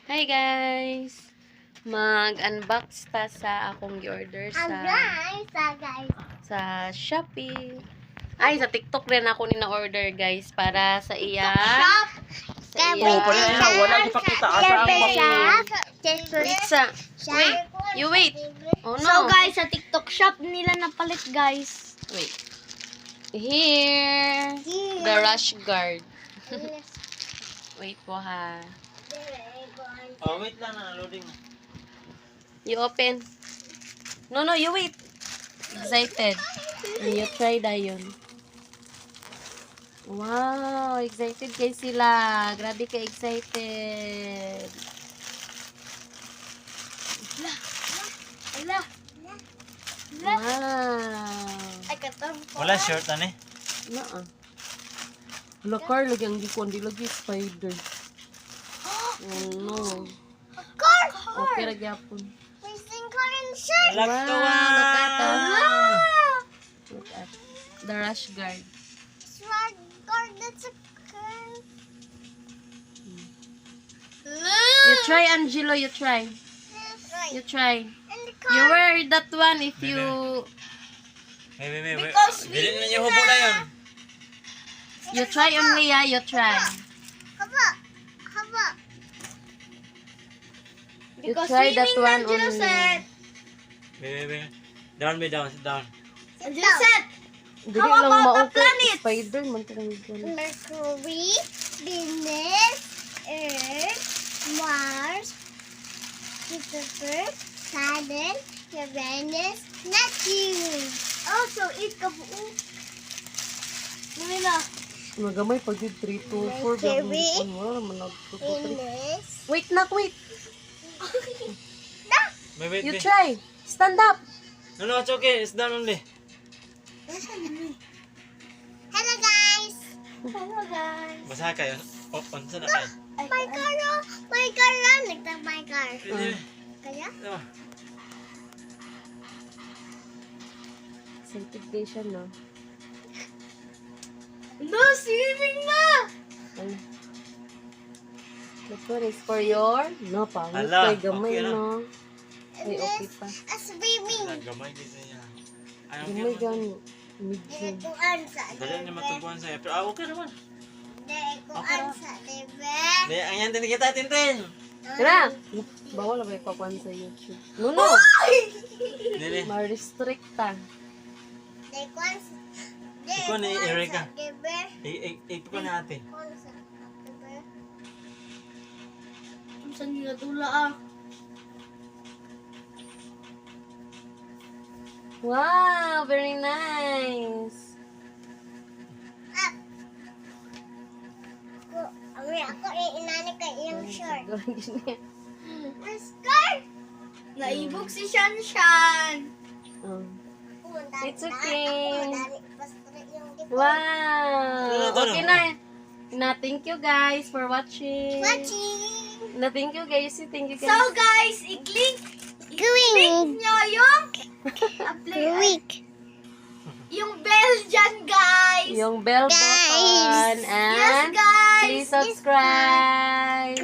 Hi guys! Mag-unbox ta sa akong i-order sa Shopee. Ay, sa TikTok rin ako na-order guys para sa iya. Sa iya. Wala ipakita asa Wait, you wait. Oh no. So guys, sa TikTok shop nila napalit guys. Wait. Here. The rashguard. Wait po ha. Oh, wait lang na loading. You open. No, you wait. Excited. You try na yun. Wow, excited kayo sila. Grabe ka excited. Ala. Wow. Ay, katang Wala short ani. Naa. Lakar lagi ang gikon, di lagi spider. Oh no. car! Okay ra gyapon. Missing car and shirt! Wow, look at that. Look at the rash guard. Car, that's a car. You try, Angelo, you try. You try. And the You car. wear that one if you... Wait. Because we Dili na niyo hubo na yun. You try only, yeah, you try. Haba. You try that one only. Wait. Down. Angelo said, Dili How lang about the maupo. planets? Spider, man talaga yun. Mercury, Venus, Earth, Mars, Jupiter, Saturn, Uranus, Neptune. Oh, so 8 ka buo. Muna. Magamay pag yun 3, 2, 4. Mercury, Wala naman nag-2, 3. Venus. Wait, nak, wait. Wait. You try. Stand up. No, it's okay. It's down only. Hello guys. Basa kayo. Oh, unsa na kayo? My car, oh. My car lang. Nagtag my car. Kaya? Oh. Excited kayo siya, no? No, swimming na! Ano? That one is for your... No, pangit Ala, kay gamay, okay na. no? Ay, okay pa. A swimming. Gamay din niya. Ay, Gamay okay. gan. Medium. Kuan sa Dali niya matubuan sa'yo. Pero okay naman. kuan sa TV. Di, ang yan din kita, Tintin. Tara! Bawal na ba ipakuan sa YouTube? No! Dili. Ma-restrict ta. Ikaw ni Erika. TV. Ito ko na ate. Kuan sa TV. Saan nila tula ah? Wow! Very nice! Ako inani kay iyang shirt. Oh. Skirt! Naibog si Shanshan. It's okay. Wow! Wow! Okay na. Thank you guys for watching. Watching! Thank you guys. Thank you So guys. guys, i-click Going! nyo yung Week! yung bell dyan guys. Yung bell button Guys. and Yes guys. please subscribe.